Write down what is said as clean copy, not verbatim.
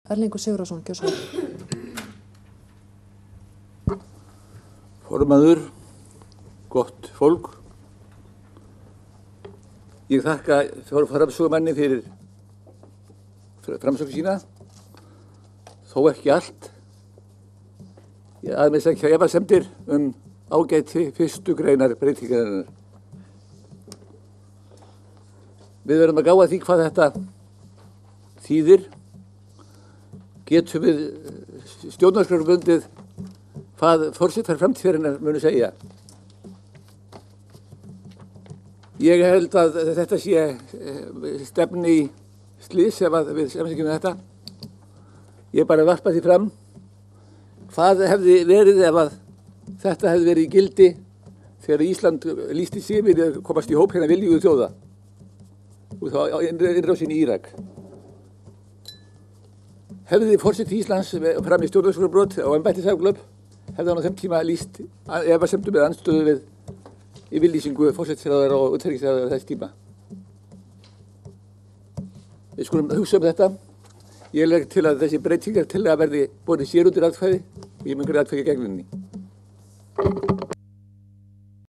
Erlingur Sigurðarson, gjörðu svo vel. Formaður, gott fólk. Ég þakka framsögumanni fyrir framsögn sína, þó ekki allt. Ég aðeins ekki efasemdir ágæti fyrstu greinar breytingarinnar. Við verðum að gá að því hvað þetta þýðir. Getum við stjórnarskrárbundið hvað forsetar framtíðarinnar munu segja. Ég held að þetta sé stefni í slys ef við samþykkjum þetta. Ég bara varpa því fram. Hvað hefði verið ef að þetta hefði verið í gildi þegar Ísland lýsti sig yfir að komast í hóp hérna viljugu þjóða og þá innrásin í Írak? Hefði forseti Íslands fram í stjórnarskrárbrot á embættisafglöp, hefði hann á þeim tíma lýst efasemdum eða andstöðu við yfirlýsingu forsætisráðherra og utanríkisráðherra þess tíma. Við skulum hugsa þetta. Ég legg til að þessi breytingar til að verði borið sér undir atkvæði og ég mun greiða atkvæði gegn henni.